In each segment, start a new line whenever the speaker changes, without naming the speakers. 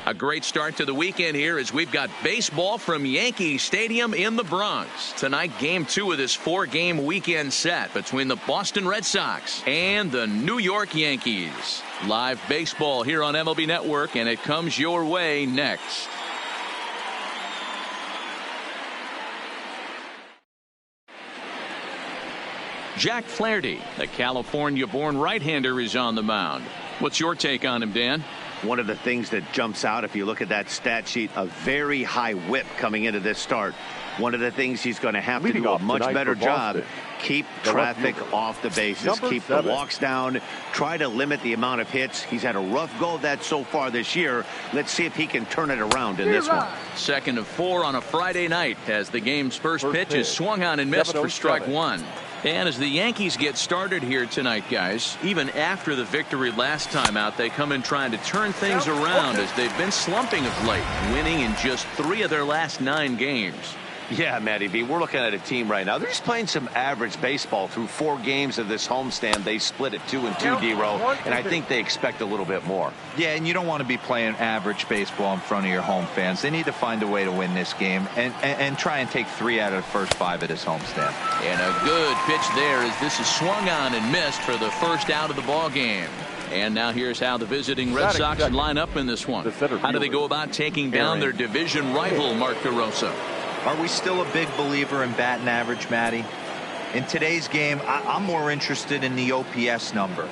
A great start to the weekend here as we've got baseball from Yankee Stadium in the Bronx. Tonight, Game 2 of this 4-game weekend set between the Boston Red Sox and the New York Yankees. Live baseball here on MLB Network, and it comes your way next. Jack Flaherty, the California-born right-hander, is on the mound. What's your take on him, Dan?
One of the things that jumps out, if you look at that stat sheet, a very high whip coming into this start. One of the things he's going to have to do a much better job, keep traffic off the bases, keep the walks down, try to limit the amount of hits. He's had a rough go of that so far this year. Let's see if he can turn it around in this one.
Second of 4 on a Friday night as the game's first pitch is swung on and missed for strike 1. And as the Yankees get started here tonight, guys, even after the victory last time out, they come in trying to turn things around as they've been slumping of late, winning in just 3 of their last 9 games.
Yeah, Matty B, we're looking at a team right now. They're just playing some average baseball through 4 games of this homestand. They split it 2-2, D-Row, and I think they expect a little bit more.
Yeah, and you don't want to be playing average baseball in front of your home fans. They need to find a way to win this game and try and take 3 out of the first 5 of this homestand.
And a good pitch there as this is swung on and missed for the first out of the ball game. And now here's how the visiting Red Sox line up in this one. How do they go about taking down their division rival, Mark DeRosa?
Are we still a big believer in batting average, Matty? In today's game, I'm more interested in the OPS number.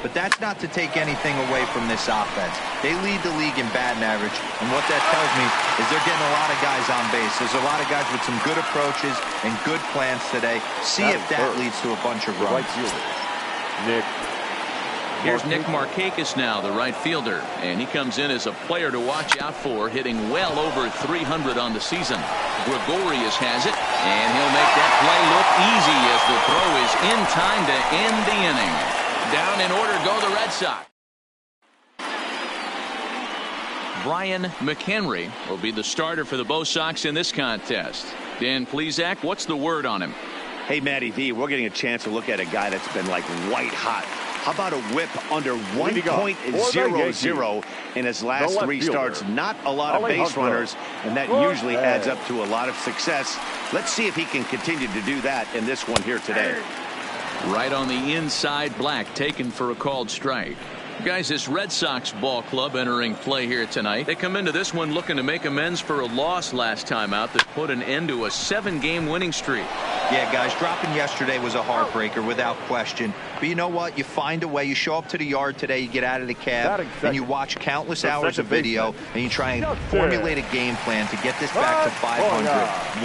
But that's not to take anything away from this offense. They lead the league in batting average, and what that tells me is they're getting a lot of guys on base. There's a lot of guys with some good approaches and good plans today. See if that leads to a bunch of runs.
Here's Nick Markakis now, the right fielder, and he comes in as a player to watch out for, hitting well over 300 on the season. Gregorius has it, and he'll make that play look easy as the throw is in time to end the inning. Down in order go the Red Sox. Brian McHenry will be the starter for the Bo Sox in this contest. Dan Plesac, what's the word on him?
Hey, Matty V, we're getting a chance to look at a guy that's been like white hot. How about a whip under 1.00 in his last 3 starts? Not a lot of base runners, and that usually adds up to a lot of success. Let's see if he can continue to do that in this one here today.
Right on the inside, Black taken for a called strike. Guys, this Red Sox ball club entering play here tonight. They come into this one looking to make amends for a loss last time out that put an end to a 7-game winning streak.
Yeah, guys, dropping yesterday was a heartbreaker without question. But you know what? You find a way. You show up to the yard today, you get out of the cab, and you watch countless hours of video, and you try and formulate a game plan to get this back to 500.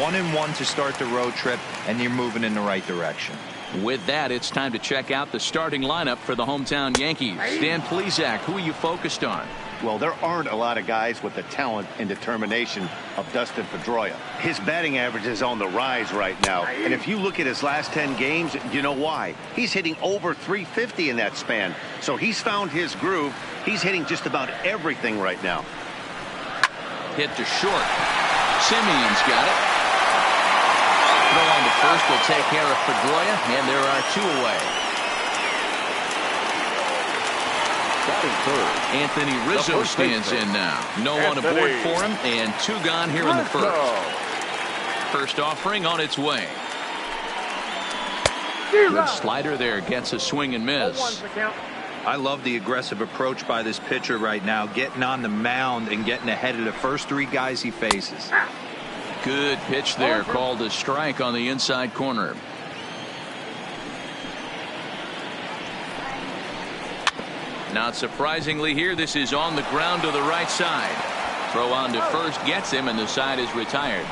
1-1 to start the road trip, and you're moving in the right direction.
With that, it's time to check out the starting lineup for the hometown Yankees. Dan Plesac, who are you focused on?
Well, there aren't a lot of guys with the talent and determination of Dustin Pedroia. His batting average is on the rise right now. And if you look at his last 10 games, you know why. He's hitting over 350 in that span. So he's found his groove. He's hitting just about everything right now.
Hit to short. Simeon's got it. Throw on to first will take care of Pedroia, and there are 2 away. Anthony Rizzo stands in now. No one aboard for him, and 2 gone here in the first. First offering on its way. Good slider there, gets a swing and miss.
I love the aggressive approach by this pitcher right now, getting on the mound and getting ahead of the first 3 guys he faces.
Good pitch there, called a strike on the inside corner. Not surprisingly here, this is on the ground to the right side. Throw on to first gets him, and the side is retired.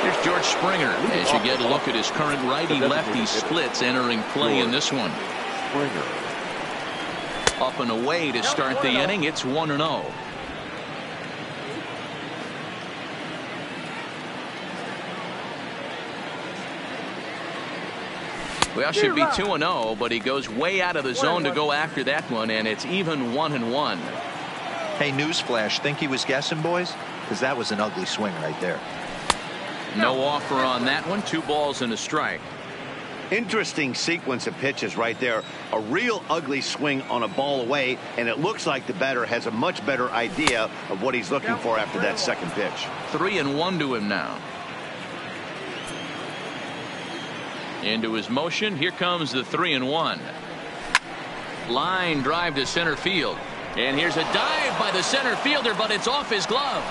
Here's George Springer as you get a look at his current righty-lefty splits entering play in this one. Up and away to start the inning. It's 1-0. Well, should be 2-0, but he goes way out of the zone to go after that one, and it's even 1-1.
Hey, newsflash, think he was guessing, boys? Because that was an ugly swing right there.
No offer on that one. 2 balls and a strike.
Interesting sequence of pitches right there. A real ugly swing on a ball away, and it looks like the batter has a much better idea of what he's looking for after that second pitch.
3-1 to him now. Into his motion. Here comes the 3-1. Line drive to center field. And here's a dive by the center fielder, but it's off his glove.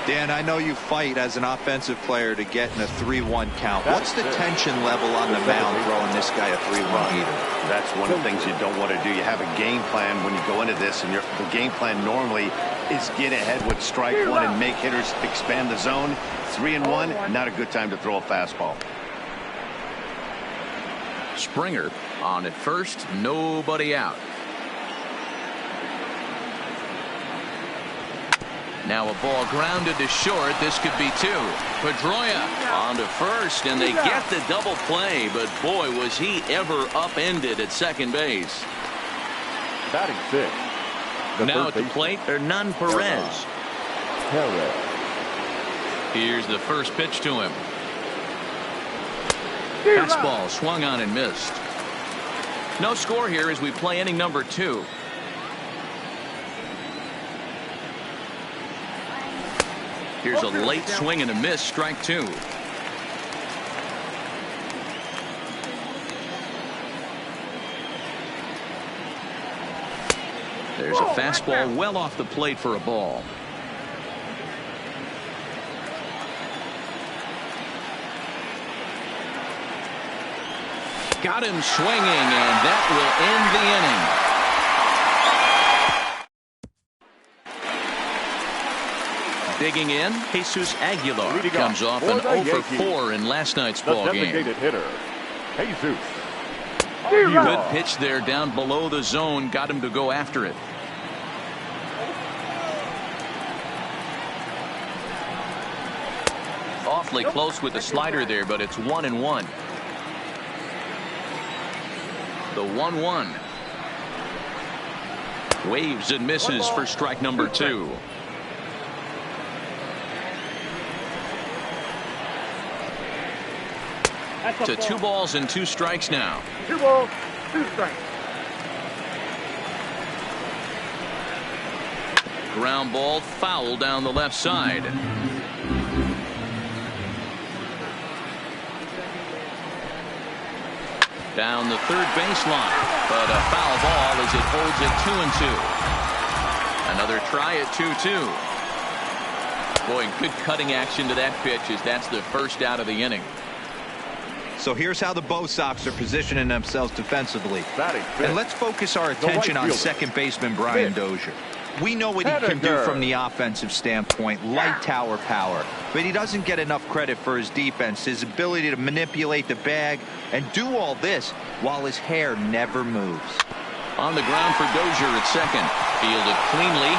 Dan, I know you fight as an offensive player to get in a 3-1 count. What's the tension level on the mound throwing this guy a 3-1 heater?
That's one of the things you don't want to do. You have a game plan when you go into this, and the game plan normally is get ahead with strike one and make hitters expand the zone. 3-1, not a good time to throw a fastball.
Springer on at first, nobody out. Now a ball grounded to short. This could be two. Pedroia on to first, and they get the double play, but boy, was he ever upended at second base.
Batting six.
Now at the plate, Hernan Perez. Here's the first pitch to him. Fastball swung on and missed. No score here as we play inning number 2. Here's a late swing and a miss, strike 2. There's a fastball well off the plate for a ball. Got him swinging, and that will end the inning. Digging in, Jesus Aguilar comes off an 0 for 4 in last night's ball game.
Hitter, Jesus.
Good pitch there down below the zone, got him to go after it. Awfully close with the slider there, but it's 1-1. The 1-1. Waves and misses for strike number 2. To 2 balls and 2 strikes now.
2 balls, 2 strikes.
Ground ball foul down the left side. Down the third baseline, but a foul ball as it holds it 2-2. Another try at 2-2. Boy, good cutting action to that pitch as that's the first out of the inning.
So here's how the Bo Sox are positioning themselves defensively. And let's focus our attention on second baseman Brian Dozier. We know what he can do from the offensive standpoint, light tower power, but he doesn't get enough credit for his defense, his ability to manipulate the bag and do all this while his hair never moves.
On the ground for Dozier at second, fielded cleanly,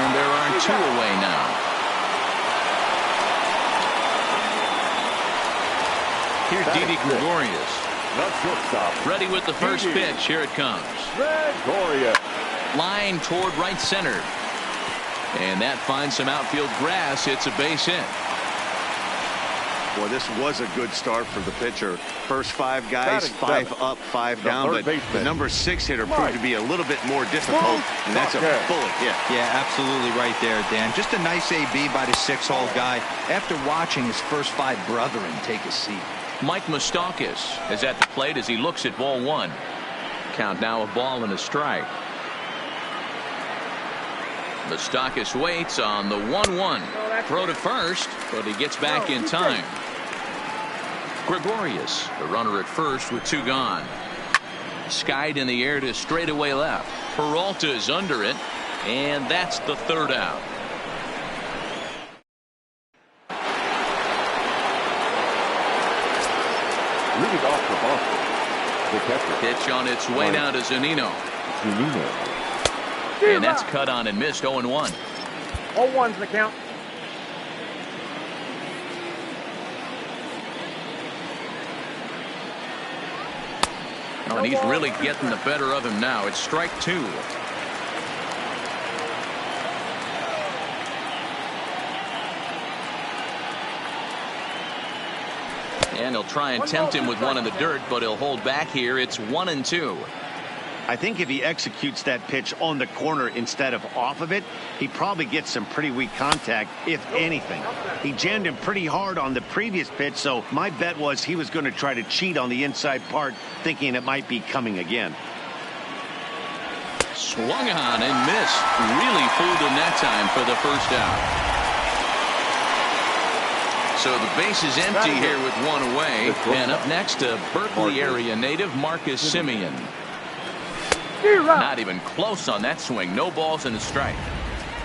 and there are 2 away now. Here's Didi Gregorius. Ready with the first pitch. Here it comes.
Gregorius.
Line toward right center. And that finds some outfield grass. It's a base hit.
Boy, this was a good start for the pitcher. First 5 guys, 5 up, 5 down, but the number 6 hitter proved to be a little bit more difficult, and that's a bullet hit.
Yeah, absolutely right there, Dan. Just a nice AB by the 6-hole guy after watching his first 5 brethren take a seat.
Mike Moustakas is at the plate as he looks at ball 1. Count now a ball and a strike. Moustakas waits on the 1-1. Throw to first, but he gets back in time. Gregorius, the runner at first with 2 gone. Skied in the air to straightaway left. Peralta is under it, and that's the 3rd out.
Leading off for Boston, the catcher.
Pitch on its way now to Zunino. And that's cut on and missed. 0-1.
0-1's the count.
Oh, and he's really getting the better of him now. It's strike 2. And he'll try and tempt him with one in the dirt, but he'll hold back here. It's 1-2.
I think if he executes that pitch on the corner instead of off of it, he probably gets some pretty weak contact, if anything. He jammed him pretty hard on the previous pitch, so my bet was he was going to try to cheat on the inside part, thinking it might be coming again.
Swung on and missed. Really fooled him that time for the first out. So the base is empty here with one away. And up next, a Berkeley area native, Marcus Simeon. Not even close on that swing. No balls in the strike.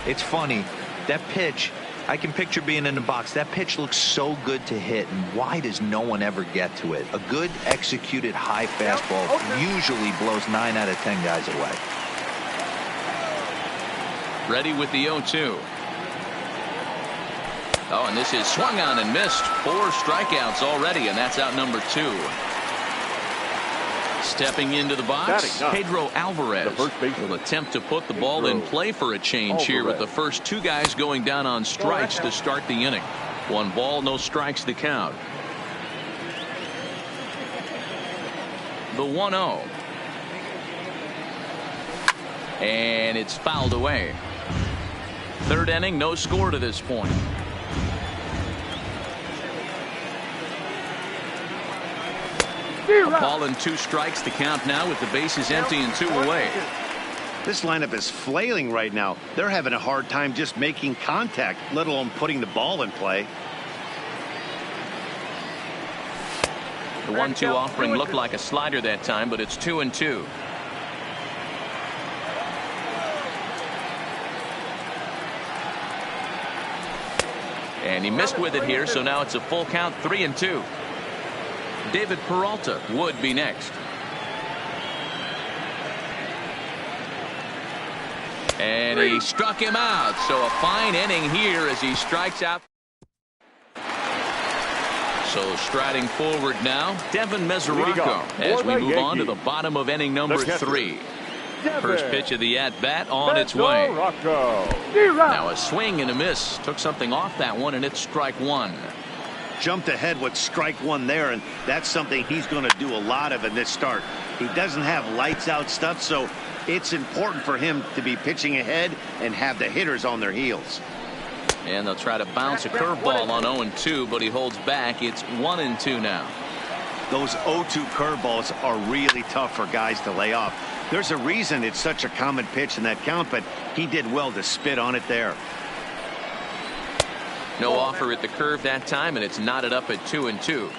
It's funny. That pitch, I can picture being in the box. That pitch looks so good to hit, and why does no one ever get to it? A good executed high fastball usually blows 9 out of 10 guys away.
Ready with the 0-2. Oh, and this is swung on and missed. 4 strikeouts already, and that's out number 2. Stepping into the box, Pedro Alvarez will attempt to put the ball in play for a change here with the first 2 guys going down on strikes to start the inning. 1 ball, no strikes to count. The 1-0. And it's fouled away. 3rd inning, no score to this point. A ball and 2 strikes to count now with the bases empty and 2 away.
This lineup is flailing right now. They're having a hard time just making contact, let alone putting the ball in play.
The 1-2 offering looked like a slider that time, but it's 2-2. And he missed with it here, so now it's a full count, 3-2. David Peralta would be next. And he struck him out, so a fine inning here as he strikes out. So striding forward now, Devin Mesoraco as we move on to the bottom of inning number 3. First pitch of the at-bat on its way. Now a swing and a miss. Took something off that one, and it's strike 1.
Jumped ahead with strike 1 there, and that's something he's going to do a lot of in this start. He doesn't have lights out stuff, so it's important for him to be pitching ahead and have the hitters on their heels.
And they'll try to bounce a curveball on 0-2, but he holds back. It's 1-2 now.
Those 0-2 curveballs are really tough for guys to lay off. There's a reason it's such a common pitch in that count, but he did well to spit on it there.
No offer at the curve that time, and it's knotted up at 2-2.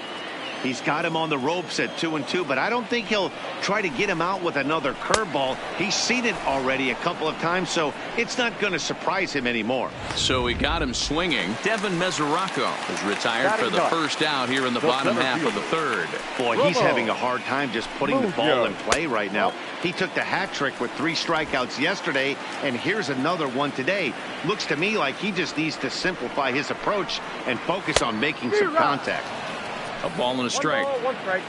He's got him on the ropes at 2-2, but I don't think he'll try to get him out with another curveball. He's seen it already a couple of times, so it's not going to surprise him anymore.
So we got him swinging. Devin Mesoraco is retired for the first out here in the bottom half of the 3rd.
Boy, he's having a hard time just putting the ball in play right now. He took the hat trick with 3 strikeouts yesterday, and here's another one today. Looks to me like he just needs to simplify his approach and focus on making some contact.
A ball and a strike.
1 ball, 1 strike.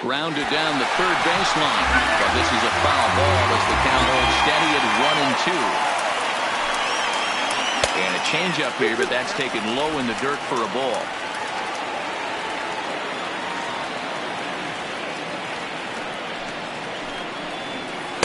Grounded down the 3rd baseline. But this is a foul ball as the count holds steady at 1-2. And a changeup here, but that's taken low in the dirt for a ball.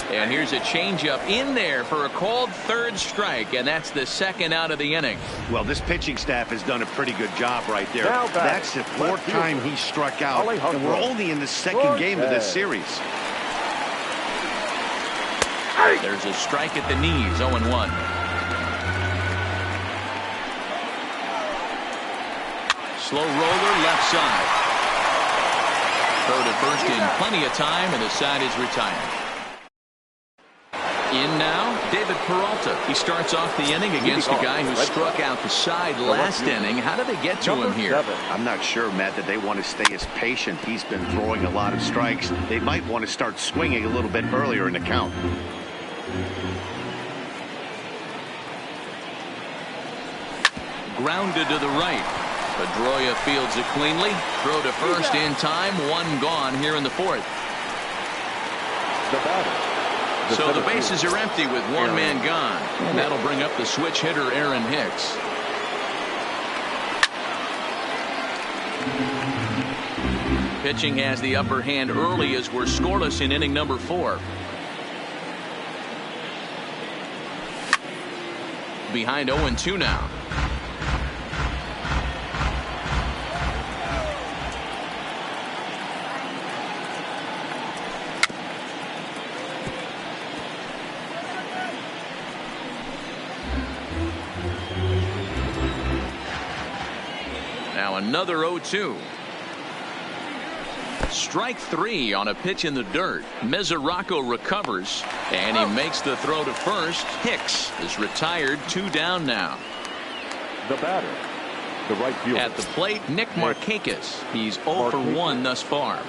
And here's a changeup in there for a called 3rd strike, and that's the 2nd out of the inning.
Well, this pitching staff has done a pretty good job right there. That's the 4th time he struck out, and we're only in the 2nd game of this series.
There's a strike at the knees, 0-1. Slow roller left side. Throw to first in plenty of time, and the side is retired. In now, David Peralta. He starts off the inning against a guy who struck out the side last inning. How did they get to him here?
I'm not sure, Matt, that they want to stay as patient. He's been throwing a lot of strikes. They might want to start swinging a little bit earlier in the count.
Grounded to the right. Pedroia fields it cleanly. Throw to first in time. One gone here in the fourth.
The batter.
So the bases are empty with one man gone. And that'll bring up the switch hitter Aaron Hicks. Pitching has the upper hand early as we're scoreless in inning number 4. Behind 0-2 now. Now another 0-2. Strike 3 on a pitch in the dirt. Mesoraco recovers, and he makes the throw to first. Hicks is retired. 2 down now.
The batter. The right fielder.
At the plate, Nick Markakis. He's 0 for 1 thus far.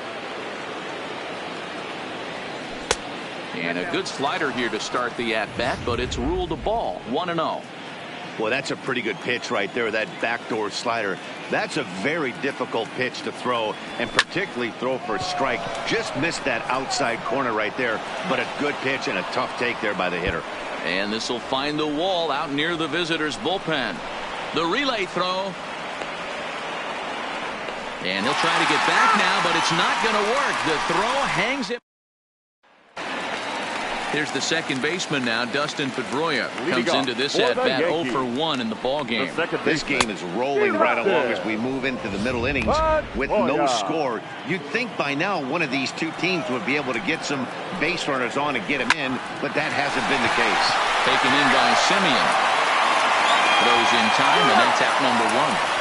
And a good slider here to start the at-bat, but it's ruled a ball. 1-0.
Well, that's a pretty good pitch right there, that backdoor slider. That's a very difficult pitch to throw, and particularly throw for a strike. Just missed that outside corner right there, but a good pitch and a tough take there by the hitter.
And this will find the wall out near the visitors' bullpen. The relay throw. And he'll try to get back now, but it's not going to work. The throw hangs it. Here's the second baseman now, Dustin Pedroia. Comes into this at-bat 0 for 1 in the ball game.
This game is rolling right along as we move into the middle innings with no score. You'd think by now one of these two teams would be able to get some base runners on and get them in, but that hasn't been the case.
Taken in by Simeon. Throws in time, and that's out number 1.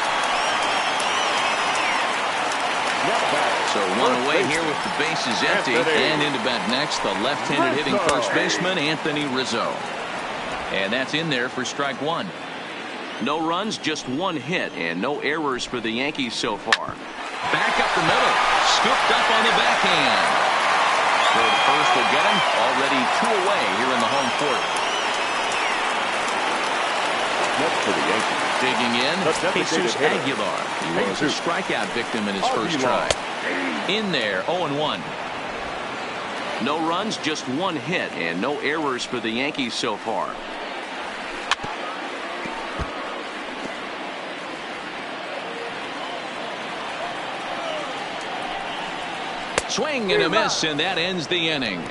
So 1 away here with the bases empty. And into bat next, the left-handed hitting first baseman, Anthony Rizzo. And that's in there for strike 1. No runs, just 1 hit, and no errors for the Yankees so far. Back up the middle. Scooped up on the backhand. Throw to first will get him. Already 2 away here in the home fourth.
Next for the Yankees.
Digging in, Jesus Aguilar. He was a strikeout victim in his first try. In there, 0-1. No runs, just 1 hit, and no errors for the Yankees so far. Swing and a miss, and that ends the inning.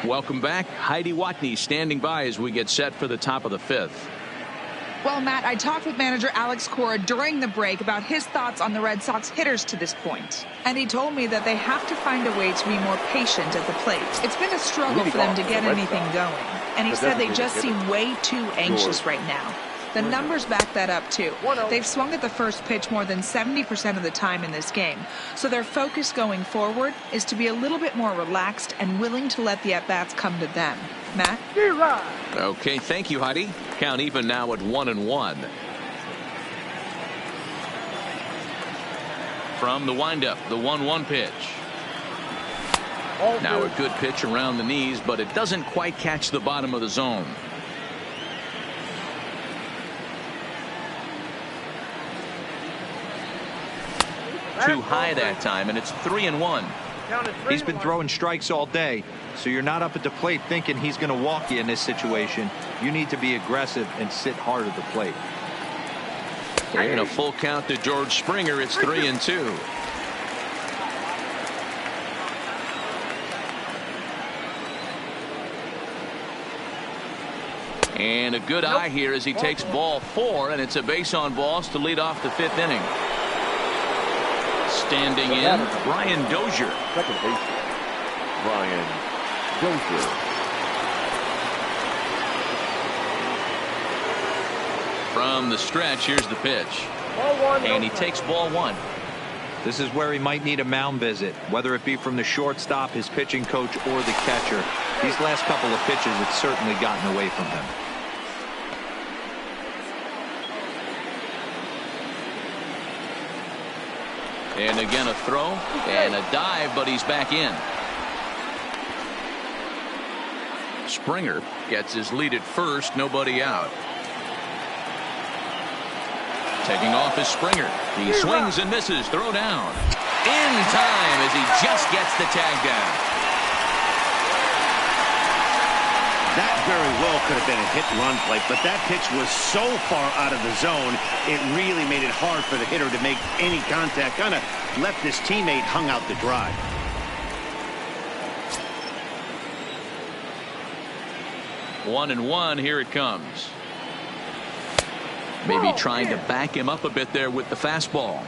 Welcome back. Heidi Watney standing by as we get set for the top of the 5th.
Well, Matt, I talked with manager Alex Cora during the break about his thoughts on the Red Sox hitters to this point. And he told me that they have to find a way to be more patient at the plate. It's been a struggle for them to get anything going. And he said they just seem way too anxious right now. The numbers back that up, too. They've swung at the first pitch more than 70% of the time in this game. So their focus going forward is to be a little bit more relaxed and willing to let the at-bats come to them. Matt?
Okay, thank you, Heidi. Count even now at 1-1. From the windup, the 1-1 pitch. Now a good pitch around the knees, but it doesn't quite catch the bottom of the zone. Too high that time, and it's 3-1.
He's been throwing strikes all day, so you're not up at the plate thinking he's going to walk you in this situation. You need to be aggressive and sit hard at the plate.
And a full count to George Springer. It's 3-2. And a good eye here as he takes ball 4, and it's a base on balls to lead off the 5th inning. Standing in, Brian Dozier.
Second base, Brian Dozier.
From the stretch, here's the pitch. And he takes ball 1.
This is where he might need a mound visit, whether it be from the shortstop, his pitching coach, or the catcher. These last couple of pitches, it's certainly gotten away from him.
And again a throw and a dive, but he's back in. Springer gets his lead at first, nobody out. Taking off his Springer. He swings and misses. Throw down. In time as he just gets the tag down.
That very well could have been a hit-run play, but that pitch was so far out of the zone, it really made it hard for the hitter to make any contact. Kind of left his teammate hung out to dry.
One and one. Here it comes. Maybe trying to back him up a bit there with the fastball.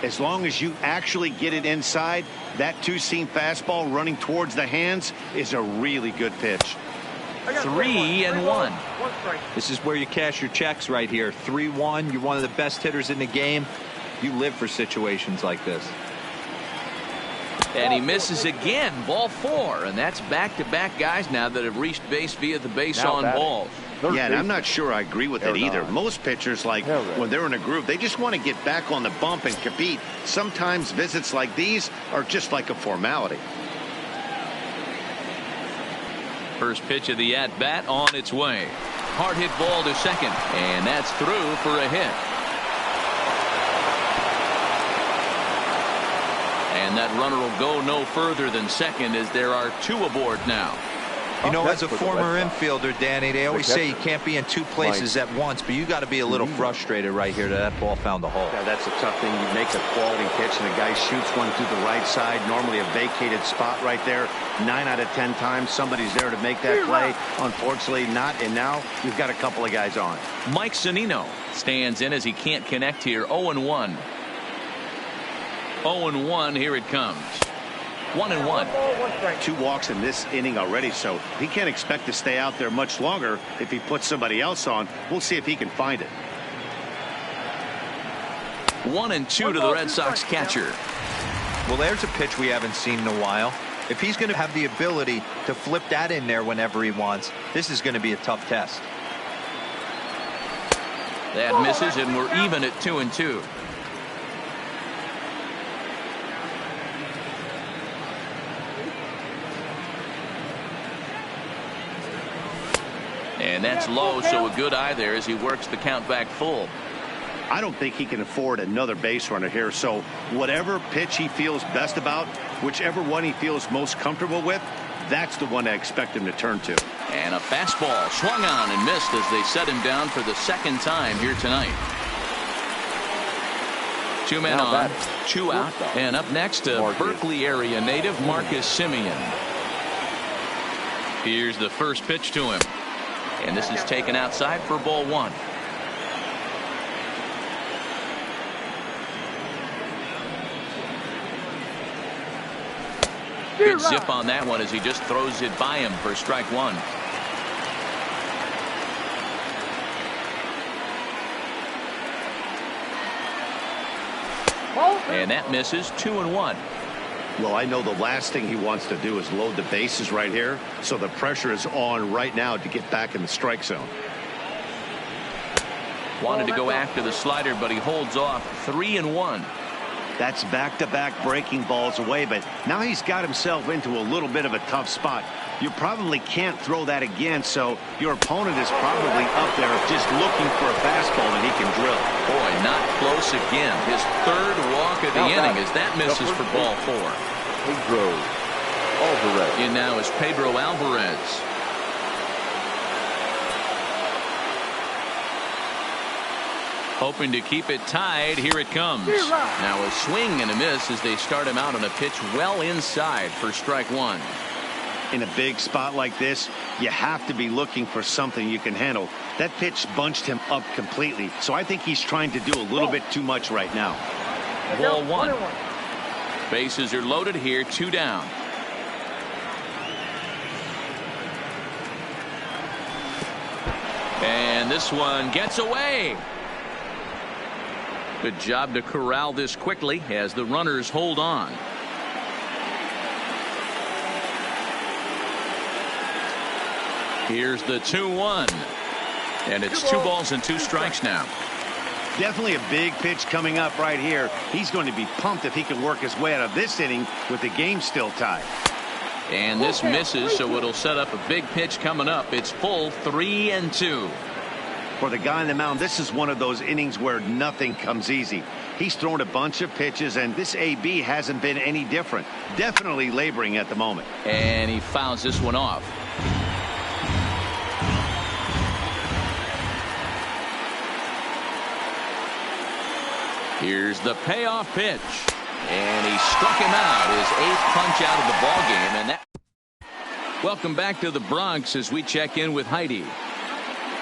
As long as you actually get it inside, that two-seam fastball running towards the hands is a really good pitch.
3-1.
This is where you cash your checks right here. 3-1. You're one of the best hitters in the game. You live for situations like this.
And he misses again. Ball 4. And that's back-to-back guys now that have reached base via the base on balls.
Yeah, and I'm not sure I agree with it either. Most pitchers, like when they're in a groove, they just want to get back on the bump and compete. Sometimes visits like these are just like a formality.
First pitch of the at-bat on its way. Hard hit ball to second. And that's through for a hit. And that runner will go no further than second as there are 2 aboard now.
You know, as a former infielder, Danny, they always say you can't be in 2 places at once, but you got to be a little frustrated right here that ball found the hole.
Yeah, that's a tough thing. You make a quality pitch and a guy shoots one through the right side, normally a vacated spot right there. 9 out of 10 times somebody's there to make that play. Unfortunately not, and now you've got a couple of guys on.
Mike Zunino stands in as he can't connect here. 0-1. 0-1. Here it comes. 1-1.
2 walks in this inning already, so he can't expect to stay out there much longer. If he puts somebody else on, we'll see if he can find it.
1-2 to the Red Sox catcher.
Well, there's a pitch we haven't seen in a while. If he's going to have the ability to flip that in there whenever he wants, this is going to be a tough test.
That misses, and we're even at 2-2. And that's low, so a good eye there as he works the count back full.
I don't think he can afford another base runner here, so whatever pitch he feels best about, whichever one he feels most comfortable with, that's the one I expect him to turn to.
And a fastball swung on and missed as they set him down for the second time here tonight. 2 men on, 2 out, and up next a Berkeley area native, Marcus Semien. Here's the first pitch to him. And this is taken outside for ball 1. Good zip on that one as he just throws it by him for strike 1. And that misses. 2-1.
Well, I know the last thing he wants to do is load the bases right here, so the pressure is on right now to get back in the strike zone.
Wanted to go after the slider, but he holds off. 3-1.
That's back-to-back breaking balls away, but now he's got himself into a little bit of a tough spot. You probably can't throw that again, so your opponent is probably up there just looking for a fastball that he can drill.
Boy, not close again. His 3rd walk of the inning as that misses for ball 4.
Pedro Alvarez.
In now is Pedro Alvarez. Hoping to keep it tied. Here it comes. Now a swing and a miss as they start him out on a pitch well inside for strike 1.
In a big spot like this, you have to be looking for something you can handle. That pitch bunched him up completely, so I think he's trying to do a little bit too much right now.
Ball 1. Bases are loaded here. 2 down. And this one gets away. Good job to corral this quickly as the runners hold on. Here's the 2-1. And it's 2 balls and 2 strikes now.
Definitely a big pitch coming up right here. He's going to be pumped if he can work his way out of this inning with the game still tied.
And this misses, so it'll set up a big pitch coming up. It's full 3-2.
For the guy on the mound, this is one of those innings where nothing comes easy. He's thrown a bunch of pitches, and this AB hasn't been any different. Definitely laboring at the moment.
And he fouls this one off. Here's the payoff pitch. And he struck him out, his 8th punch out of the ball game. And that. Welcome back to the Bronx as we check in with Heidi.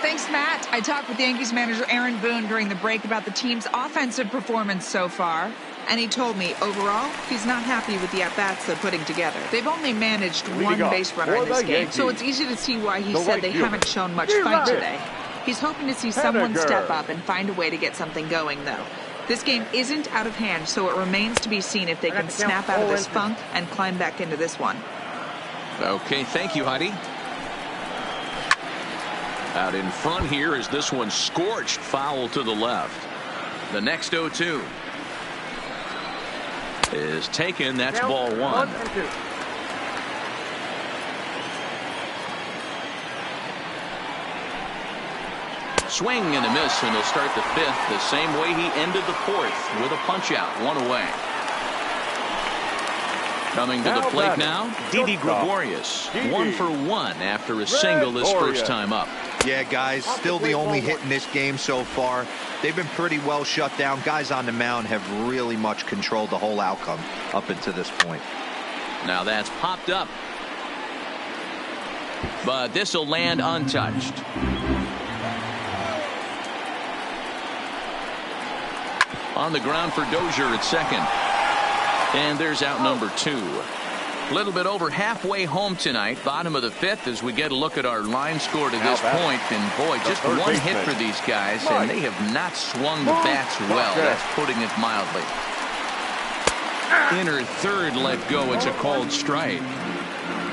Thanks, Matt. I talked with Yankees manager Aaron Boone during the break about the team's offensive performance so far. And he told me, overall, he's not happy with the at-bats they're putting together. They've only managed one base runner in this game, so it's easy to see why he said they haven't shown much fight today. He's hoping to see someone step up and find a way to get something going, though. This game isn't out of hand, so it remains to be seen if they can snap out of this funk and climb back into this one.
Okay, thank you, Heidi. Out in front here is this one scorched, foul to the left. The next 0-2 is taken. That's ball 1. Swing and a miss, and he'll start the 5th the same way he ended the 4th with a punch out, 1 away. Coming to the plate now, Didi Gregorius, 1 for 1 after a single his first time up.
Yeah, guys, still the only hit in this game so far. They've been pretty well shut down. Guys on the mound have really much controlled the whole outcome up until this point.
Now that's popped up, but this will land untouched. On the ground for Dozier at second. And there's out number 2. A little bit over halfway home tonight. Bottom of the 5th as we get a look at our line score to this point. And boy, just one hit for these guys. And they have not swung the bats well. That's putting it mildly. Inner third let go. It's a called strike.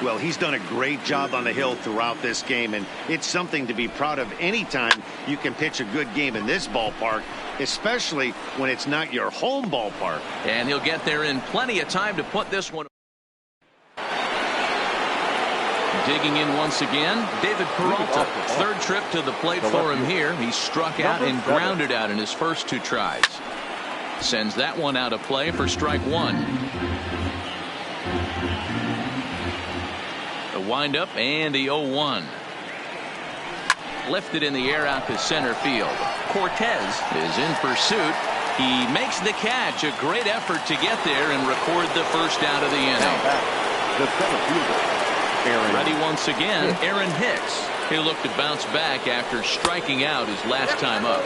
Well, he's done a great job on the hill throughout this game, and it's something to be proud of anytime you can pitch a good game in this ballpark, especially when it's not your home ballpark.
And he'll get there in plenty of time to put this one. Digging in once again, David Peralta. 3rd trip to the plate for him here. He struck out and grounded out in his first 2 tries. Sends that one out of play for strike 1. The windup and the 0-1. Lifted in the air out to center field. Cortez is in pursuit. He makes the catch. A great effort to get there and record the first out of the inning.
The center fielder,
Ready once again, Aaron Hicks. He'll look to bounce back after striking out his last time up.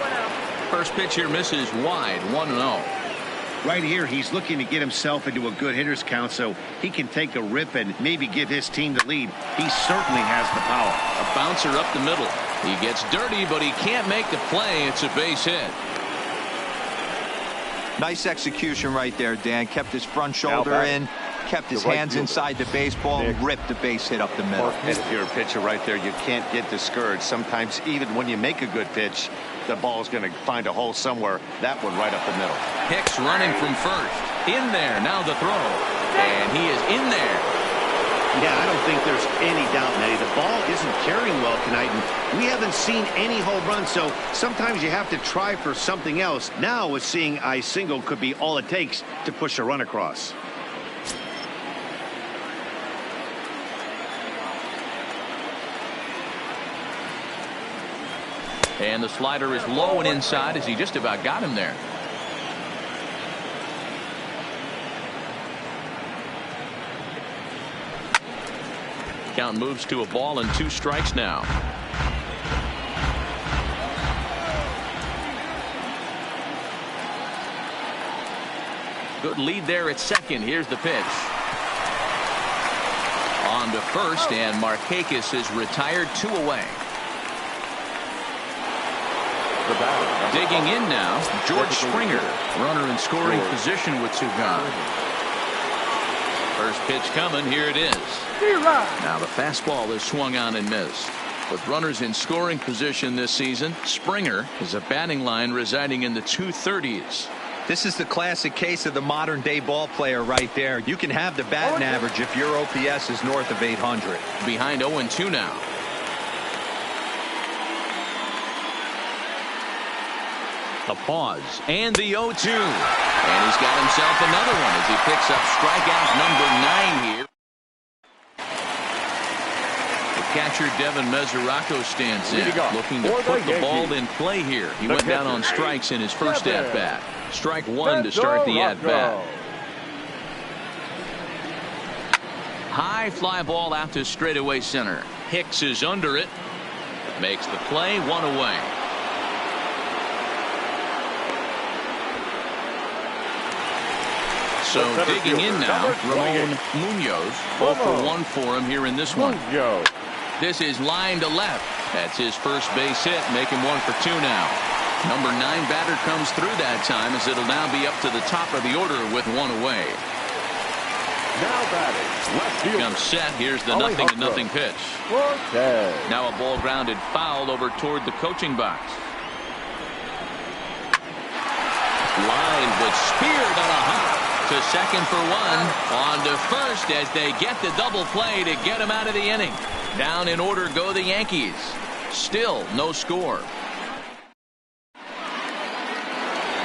First pitch here misses wide, 1-0.
Right here, he's looking to get himself into a good hitter's count so he can take a rip and maybe give his team the lead. He certainly has the power.
A bouncer up the middle. He gets dirty, but he can't make the play. It's a base hit.
Nice execution right there, Dan. Kept his front shoulder in, kept his hands inside the baseball, and ripped the base hit up the middle.
If you're a pitcher right there, you can't get discouraged. Sometimes even when you make a good pitch, the ball is going to find a hole somewhere. That one right up the middle.
Hicks running from first. In there. Now the throw. And he is in there.
Yeah, I don't think there's any doubt, Matty. The ball isn't carrying well tonight, and we haven't seen any home runs, so sometimes you have to try for something else. Now, with seeing a single could be all it takes to push a run across.
And the slider is low and inside as he just about got him there. Count moves to a ball and 2 strikes now. Good lead there at second. Here's the pitch. On to first, and Markakis is retired, 2 away. Digging in now, George Springer. Runner in scoring position with 2 gone. First pitch coming. Here it is. Now the fastball is swung on and missed. With runners in scoring position this season, Springer is a batting line residing in the 230s.
This is the classic case of the modern day ball player right there. You can have the batting average if your OPS is north of 800.
Behind 0-2 now. A pause and the 0-2. And he's got himself another one as he picks up strikeout number 9 here. The catcher Devin Mesoraco stands in, looking to put the ball in play here. He went down on strikes in his first at-bat. Strike one to start the at-bat. High fly ball out to straightaway center. Hicks is under it. Makes the play, one away. So digging in now, Ramon Munoz. 0 for 1 for him here in this one. This is line to left. That's his first base hit, making 1 for 2 now. Number 9 batter comes through that time as it'll now be up to the top of the order with 1 away.
Now batting, left fielder.
Comes set. Here's the 0-0 pitch. Now a ball grounded foul over toward the coaching box. Line but speared on a hop to second for 1. On to first as they get the double play to get him out of the inning. Down in order go the Yankees. Still no score.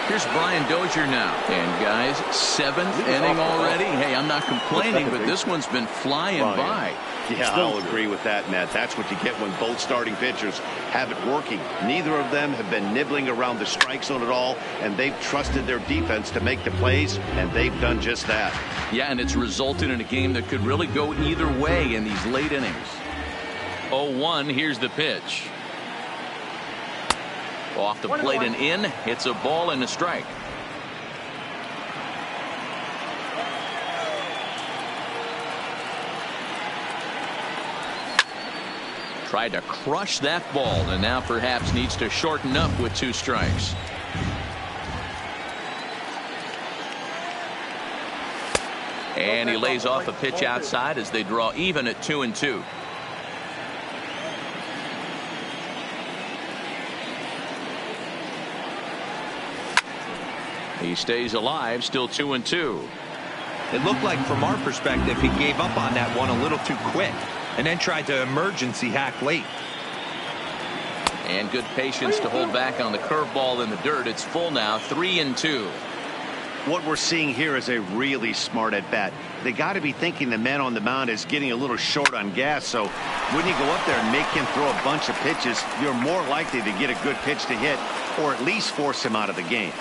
Here's Brian Dozier now. And guys, 7th inning already. Hey, I'm not complaining, but this one's been flying by.
Yeah, I'll agree with that, Matt. That's what you get when both starting pitchers have it working. Neither of them have been nibbling around the strike zone at all, and they've trusted their defense to make the plays, and they've done just that.
Yeah, and it's resulted in a game that could really go either way in these late innings. 0-1, here's the pitch. Off the plate and in. It's a ball and a strike. Tried to crush that ball and now perhaps needs to shorten up with 2 strikes. And he lays off a pitch outside as they draw even at 2-2. He stays alive, still 2-2.
It looked like from our perspective he gave up on that one a little too quick and then tried to emergency hack late.
And good patience to hold back on the curveball in the dirt. It's full now, 3-2.
What we're seeing here is a really smart at bat. They got to be thinking the man on the mound is getting a little short on gas, so when you go up there and make him throw a bunch of pitches, you're more likely to get a good pitch to hit or at least force him out of the game.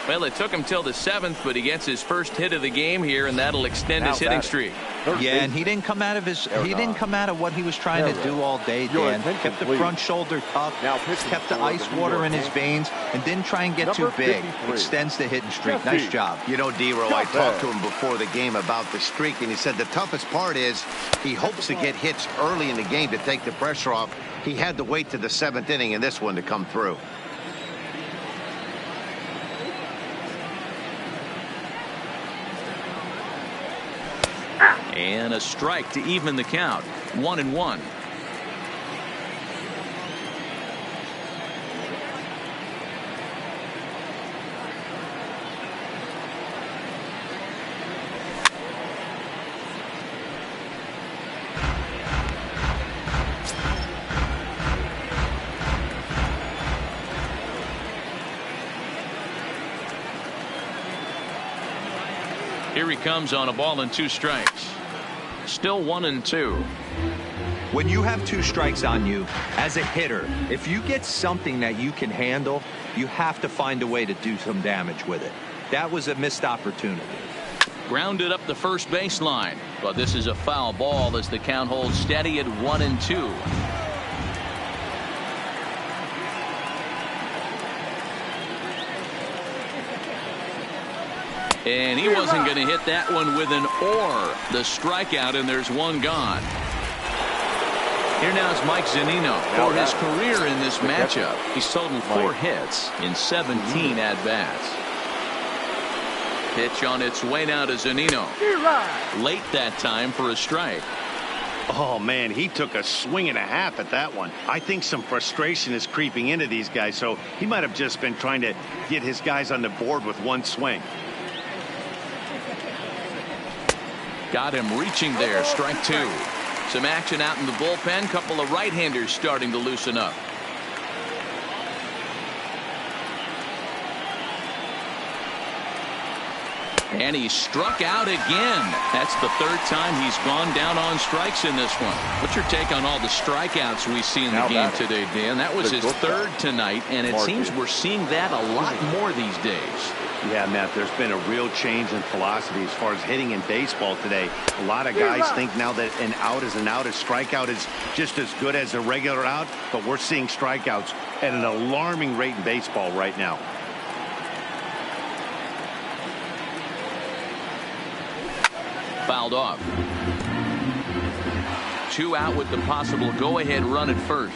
Well, it took him till the 7th, but he gets his first hit of the game here, and that'll extend his hitting streak.
Yeah, and he didn't come out of what he was trying to do all day, Dan. Kept the front shoulder tough, kept the ice water in his veins, and didn't try and get too big. Extends the hitting streak. Nice job.
You know, D-Row, I talked to him before the game about the streak, and he said the toughest part is he hopes to get hits early in the game to take the pressure off. He had to wait to the 7th inning in this one to come through.
And a strike to even the count. 1-1. Here he comes on a ball and 2 strikes. Still 1-2.
When you have 2 strikes on you as a hitter, if you get something that you can handle, you have to find a way to do some damage with it. That was a missed opportunity.
Grounded up the first baseline, but this is a foul ball as the count holds steady at 1-2. And he wasn't going to hit that one with an or. The strikeout, and there's 1 gone. Here now is Mike Zunino for his career in this matchup. He's totaled 4 hits in 17 at-bats. Pitch on its way now to Zunino. Late that time for a strike.
Oh, man, he took a swing and a half at that one. I think some frustration is creeping into these guys, so he might have just been trying to get his guys on the board with 1 swing.
Got him reaching there. Strike 2. Some action out in the bullpen. Couple of right-handers starting to loosen up. And he struck out again. That's the third time he's gone down on strikes in this one. What's your take on all the strikeouts we see in the game today, Dan? That was his third tonight, and it seems we're seeing that a lot more these days.
Yeah, Matt, there's been a real change in philosophy as far as hitting in baseball today. A lot of guys think now that an out is an out. A strikeout is just as good as a regular out, but we're seeing strikeouts at an alarming rate in baseball right now.
Fouled off. 2 out with the possible go-ahead run at first.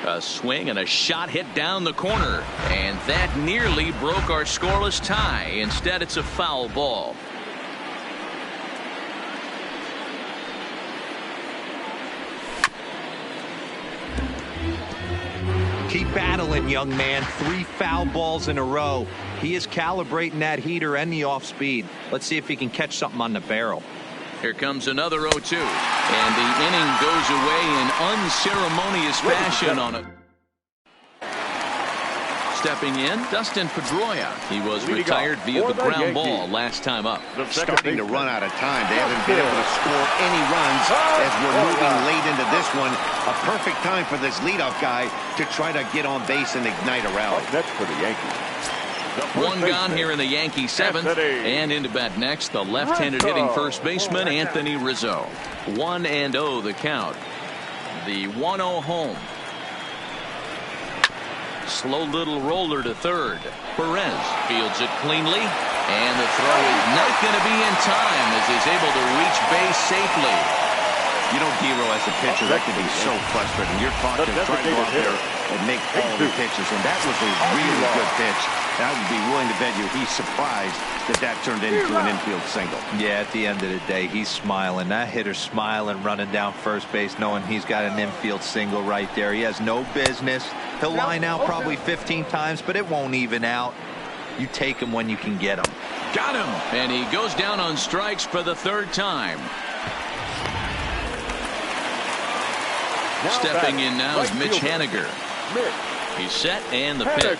A swing and a shot hit down the corner, and that nearly broke our scoreless tie. Instead, it's a foul ball.
Keep battling, young man. 3 foul balls in a row. He is calibrating that heater and the off speed. Let's see if he can catch something on the barrel.
Here comes another 0-2, and the inning goes away in unceremonious fashion on it. Stepping in, Dustin Pedroia. He was retired via the ground ball last time up.
Starting to run out of time. They haven't been able to score any runs as we're moving late into this one. A perfect time for this leadoff guy to try to get on base and ignite a rally.
That's for the Yankees.
One gone here in the Yankee 7th, and into bat next, the left-handed hitting first baseman Anthony Rizzo. 1-0 the count. The 1-0 home. Slow little roller to third. Perez fields it cleanly, and the throw is not going to be in time as he's able to reach base safely.
You know, Dero, as a pitcher, that can be so frustrating. You're taught to try to go out there and make all the pitches, and that was a really good pitch. I would be willing to bet you he's surprised that turned into an infield single.
Yeah, at the end of the day, he's smiling. That hitter's smiling, running down first base, knowing he's got an infield single right there. He has no business. He'll line out probably 15 times, but it won't even out. You take him when you can get him.
Got him, and he goes down on strikes for the third time. Stepping in now is Mitch Haniger. He's set, and the pitch.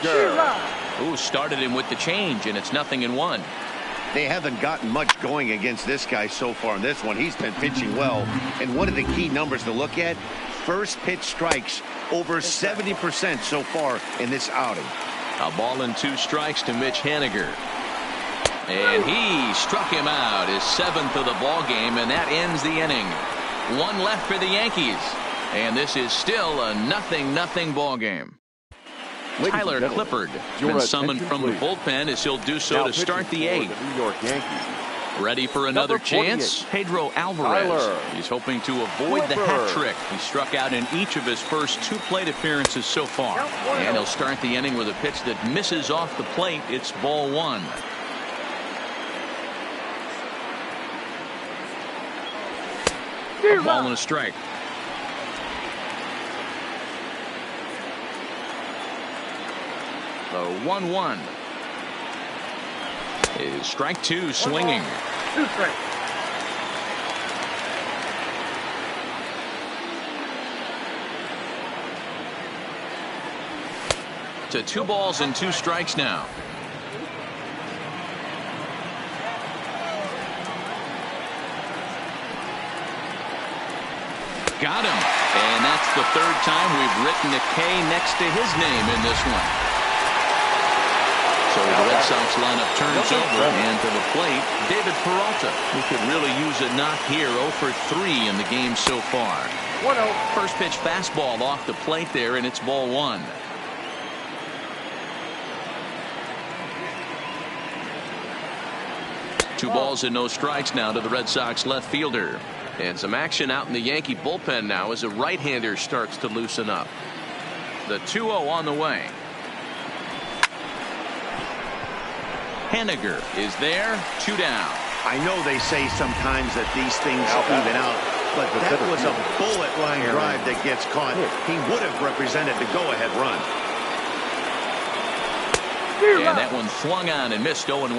Ooh, started him with the change, and it's 0-1.
They haven't gotten much going against this guy so far in this one. He's been pitching well, and one of the key numbers to look at, first pitch strikes over 70% so far in this outing.
A ball and 2 strikes to Mitch Haniger. And he struck him out, his 7th of the ball game, and that ends the inning. 1 left for the Yankees. And this is still a 0-0 ball game. Tyler Clippard been summoned from the bullpen as he'll do so to start the 8th. Ready for another chance? Pedro Alvarez. He's hoping to avoid the hat trick. He struck out in each of his first 2 plate appearances so far. And he'll start the inning with a pitch that misses off the plate. It's ball 1. A ball and a strike. The 1-1 is strike 2 swinging.
2 strikes.
To 2 balls and 2 strikes now. Got him, and that's the 3rd time we've written a K next to his name in this one. So the Red Sox lineup turns over, and to the plate, David Peralta, who could really use a knock here. 0 for 3 in the game so far.
1-0.
First pitch fastball off the plate there, and it's ball 1. Two balls and no strikes now to the Red Sox left fielder. And some action out in the Yankee bullpen now as a right-hander starts to loosen up. The 2-0 on the way. Haniger is there, 2 down.
I know they say sometimes that these things even out, but that was a bullet line drive that gets caught. He would have represented the go-ahead run.
And that one swung on and missed. 0-1.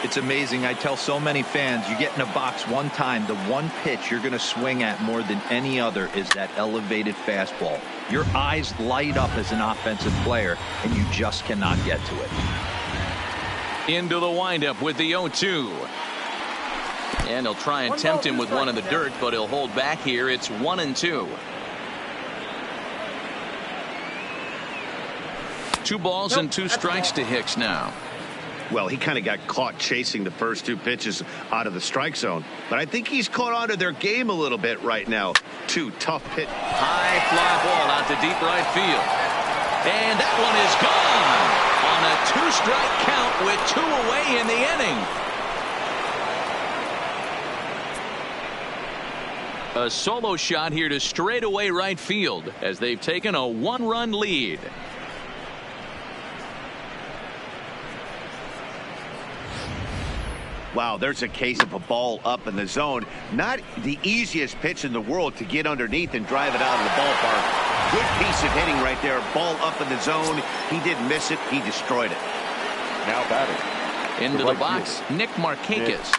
It's amazing. I tell so many fans, you get in a box one time, the one pitch you're going to swing at more than any other is that elevated fastball. Your eyes light up as an offensive player, and you just cannot get to it.
Into the windup with the 0-2. And he'll try and tempt him with one in the dirt, but he'll hold back here. It's 1-2. 2 balls and 2 strikes to Hicks now.
Well, he kind of got caught chasing the first 2 pitches out of the strike zone. But I think he's caught on to their game a little bit right now. 2 tough pitch.
High fly ball out to deep right field. And that one is gone on a 2-strike count with 2 away in the inning. A solo shot here to straightaway right field as they've taken a 1-run lead.
Wow, there's a case of a ball up in the zone. Not the easiest pitch in the world to get underneath and drive it out of the ballpark. Good piece of hitting right there. Ball up in the zone. He didn't miss it. He destroyed it.
Now batting.
Into the box, Nick Markakis.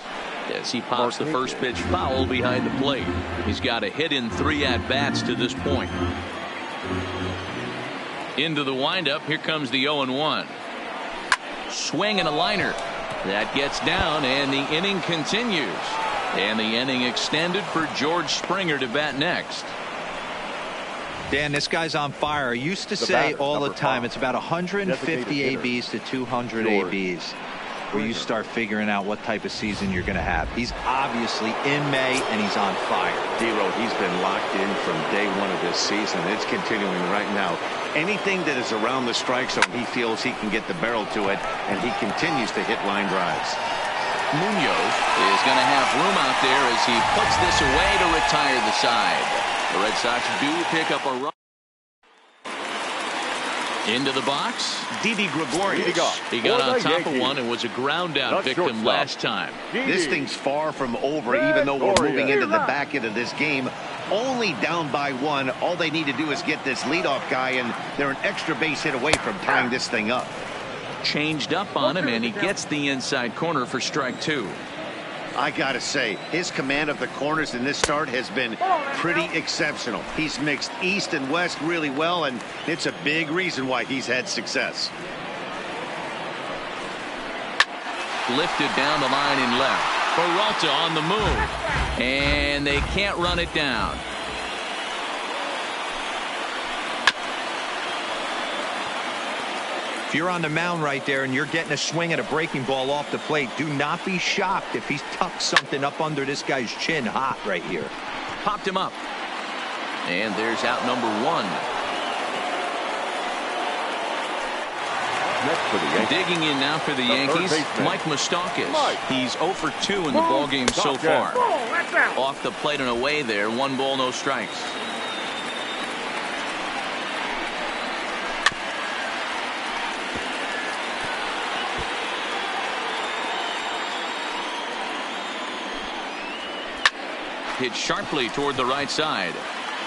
As he pops the first pitch foul behind the plate. He's got a hit in 3 at-bats to this point. Into the windup. Here comes the 0-1. Swing and a liner. That gets down, and the inning continues. And the inning extended for George Springer to bat next.
Dan, this guy's on fire. I used to say all the time, it's about 150 ABs to 200 ABs where you start figuring out what type of season you're going to have. He's obviously in May, and he's on fire.
D-Row, he's been locked in from day 1 of this season. It's continuing right now.
Anything that is around the strike zone, he feels he can get the barrel to it, and he continues to hit line drives.
Munoz is going to have room out there as he puts this away to retire the side. The Red Sox do pick up a run. Into the box, Didi Gregorius. He got on top of one and was a ground out victim last time.
This thing's far from over, even though we're moving into the back end of this game. Only down by 1. All they need to do is get this leadoff guy, and they're an extra base hit away from tying this thing up.
Changed up on him, and he gets the inside corner for strike 2.
I gotta say, his command of the corners in this start has been pretty exceptional. He's mixed east and west really well, and it's a big reason why he's had success.
Lifted down the line in left. Peralta on the move, and they can't run it down.
If you're on the mound right there and you're getting a swing at a breaking ball off the plate, do not be shocked if he's tucked something up under this guy's chin hot right here.
Popped him up. And there's out number 1.
Next for the Yankees.
Digging in now for the Yankees, Mike Moustakas. He's 0 for 2 in the ballgame so far. Off the plate and away there. 1 ball, no strikes. Hit sharply toward the right side.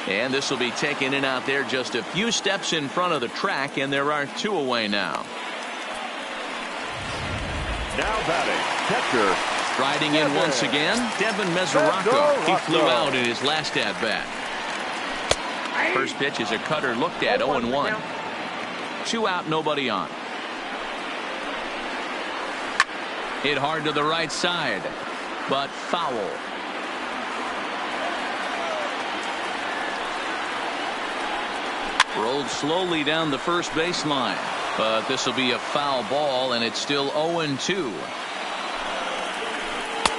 And this will be taken in out there just a few steps in front of the track, and there are 2 away now.
Now batting, catcher.
Striding in once again, Devin Mesoraco. He flew out in his last at-bat. First pitch is a cutter looked at, 0-1. 2 out, nobody on. Hit hard to the right side, but foul. Rolled slowly down the first baseline, but this will be a foul ball, and it's still 0-2.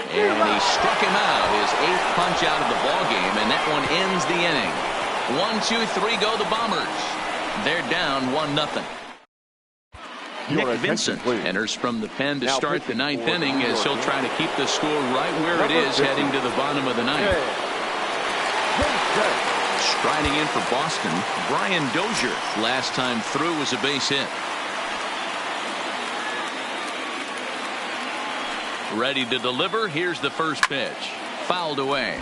And he struck him out, his 8th punch out of the ball game, and that one ends the inning. 1, 2, 3 go the Bombers. They're down 1-0. Nick Vincent enters from the pen to start the 9th inning as he'll try to keep the score right where it is heading to the bottom of the 9th. Striding in for Boston, Brian Dozier. Last time through was a base hit. Ready to deliver. Here's the first pitch. Fouled away.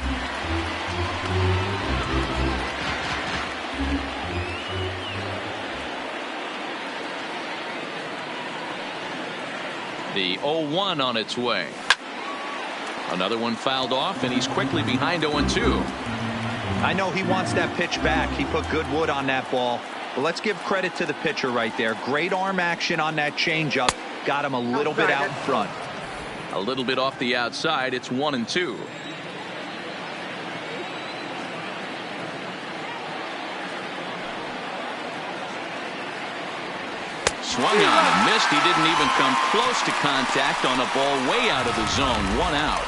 The 0-1 on its way. Another one fouled off, and he's quickly behind 0-2.
I know he wants that pitch back. He put good wood on that ball. But let's give credit to the pitcher right there. Great arm action on that changeup. Got him a little bit out in front.
A little bit off the outside. It's 1-2. Swung on and missed. He didn't even come close to contact on a ball way out of the zone. 1 out.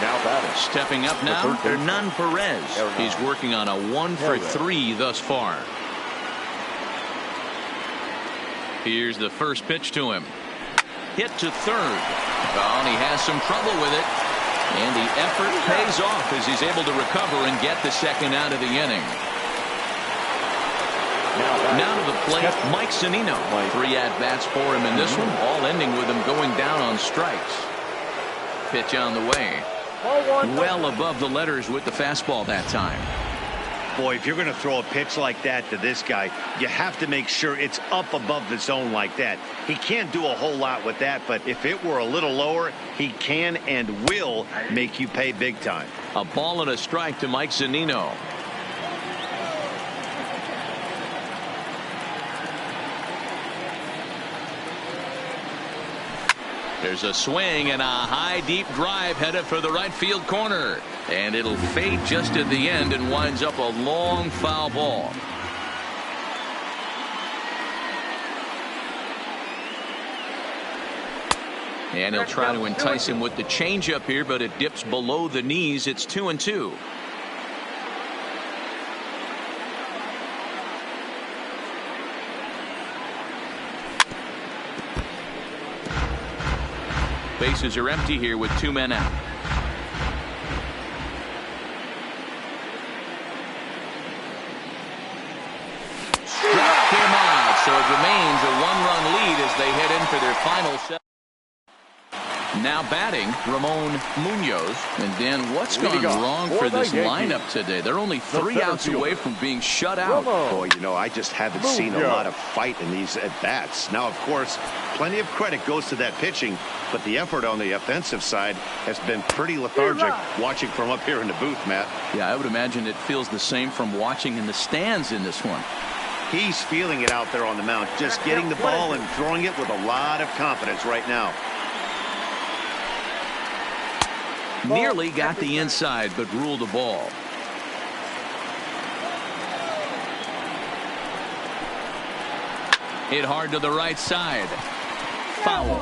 Now batting.
Stepping up now, Hernan Perez. He's working on a 1 for 3 thus far. Here's the first pitch to him. Hit to third. Oh, and he has some trouble with it. And the effort pays off as he's able to recover and get the second out of the inning. Now to the plate, Mike Zunino. 3 at-bats for him in this one, all ending with him going down on strikes. Pitch on the way. Well above the letters with the fastball that time.
Boy, if you're going to throw a pitch like that to this guy, you have to make sure it's up above the zone like that. He can't do a whole lot with that, but if it were a little lower, he can and will make you pay big time.
A ball and a strike to Mike Zunino. There's a swing and a high deep drive headed for the right field corner, and it'll fade just at the end and winds up a long foul ball. And he'll try to entice him with the changeup here, but it dips below the knees. It's 2-2. Bases are empty here with 2 men out. Struck him out, so it remains a 1-run lead as they head in for their final set. Now batting, Ramon Munoz. And Dan, what's gone wrong for this lineup today? They're only 3 outs away from being shut out.
Boy, you know, I just haven't seen a lot of fight in these at-bats. Now, of course, plenty of credit goes to that pitching, but the effort on the offensive side has been pretty lethargic watching from up here in the booth, Matt.
Yeah, I would imagine it feels the same from watching in the stands in this one.
He's feeling it out there on the mound, just getting the ball and throwing it with a lot of confidence right now.
Nearly got the inside, but ruled a ball. Hit hard to the right side. Foul.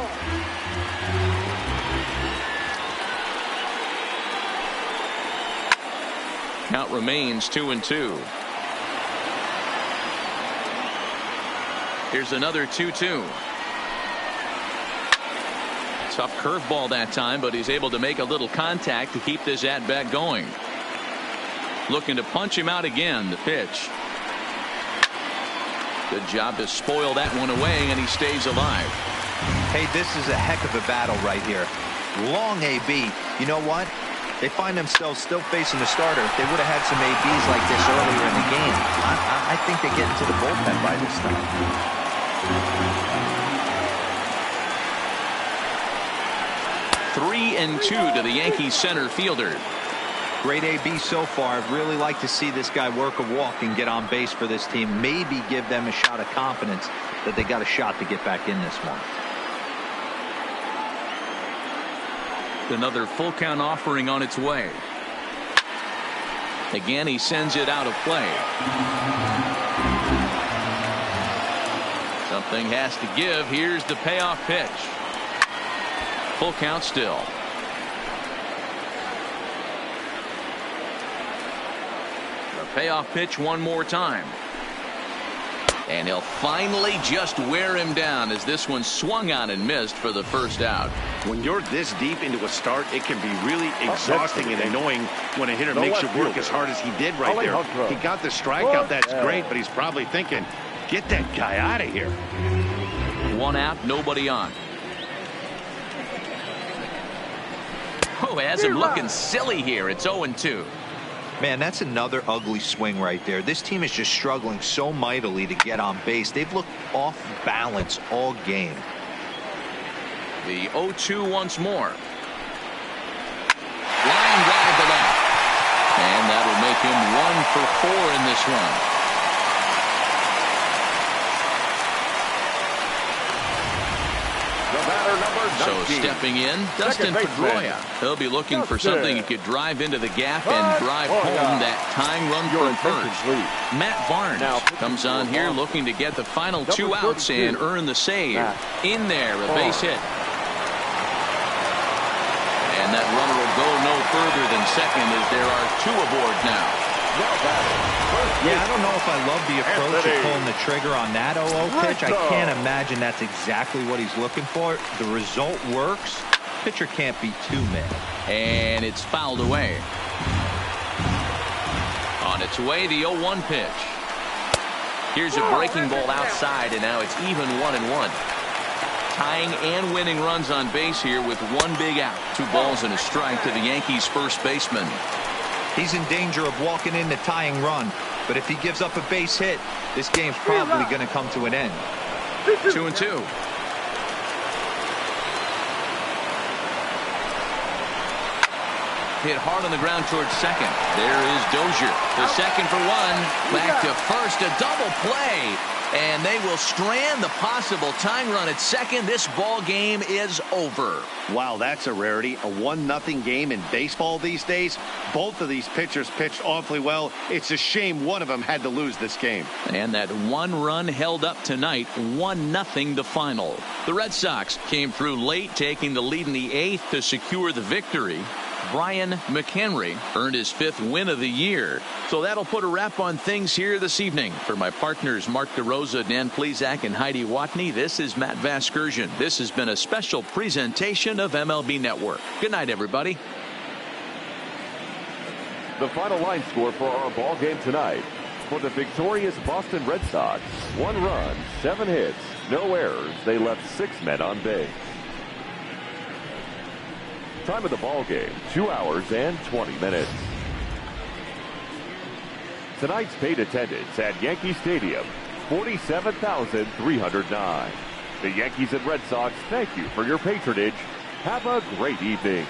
Count remains 2-2. Here's another 2-2. Tough curveball that time, but he's able to make a little contact to keep this at-bat going. Looking to punch him out again. The pitch. Good job to spoil that one away, and he stays alive.
Hey, this is a heck of a battle right here. Long AB. You know what? They find themselves still facing the starter. If they would have had some ABs like this earlier in the game, I think they get into the bullpen by this time.
3-2 to the Yankees center fielder.
Great AB so far. I'd really like to see this guy work a walk and get on base for this team. Maybe give them a shot of confidence that they got a shot to get back in this one.
Another full count offering on its way. Again, he sends it out of play. Something has to give. Here's the payoff pitch. Full count still. The payoff pitch one more time. And he'll finally just wear him down as this one swung on and missed for the first out.
When you're this deep into a start, it can be really exhausting and annoying when a hitter makes you work as hard as he did right there. He got the strikeout. That's great, but he's probably thinking, get that guy out of here.
1 out, nobody on. Oh, has him looking silly here. It's 0-2.
Man, that's another ugly swing right there. This team is just struggling so mightily to get on base. They've looked off balance all game.
The 0-2 once more. Line drive to left. And that'll make him 1 for 4 in this run. So stepping in, Dustin Pedroia. He'll be looking for something he could drive into the gap and drive home that tying run for first. Matt Barnes comes on here looking to get the final 2 outs and earn the save. In there, a base hit. And that runner will go no further than second as there are 2 aboard now.
Yeah, I don't know if I love the approach of pulling the trigger on that 0-0 pitch. I can't imagine that's exactly what he's looking for. The result works. Pitcher can't be too mad.
And it's fouled away. On its way, the 0-1 pitch. Here's a breaking ball outside, and now it's even 1-1. Tying and winning runs on base here with 1 big out. 2 balls and a strike to the Yankees' first baseman.
He's in danger of walking in the tying run, but if he gives up a base hit, this game's probably going to come to an end.
2-2. Hit hard on the ground towards second. There is Dozier. The second for 1. Back to first. A double play. And they will strand the possible tying run at second. This ball game is over.
Wow, that's a rarity. A 1-0 game in baseball these days. Both of these pitchers pitched awfully well. It's a shame one of them had to lose this game.
And that 1 run held up tonight. 1-0 the final. The Red Sox came through late, taking the lead in the 8th to secure the victory. Brian McHenry earned his 5th win of the year. So that'll put a wrap on things here this evening. For my partners Mark DeRosa, Dan Plesac, and Heidi Watney, this is Matt Vasgersian. This has been a special presentation of MLB Network. Good night, everybody.
The final line score for our ball game tonight. For the victorious Boston Red Sox, 1 run, 7 hits, no errors. They left 6 men on base. Time of the ball game, 2 hours and 20 minutes. Tonight's paid attendance at Yankee Stadium, 47,309. The Yankees and Red Sox thank you for your patronage. Have a great evening.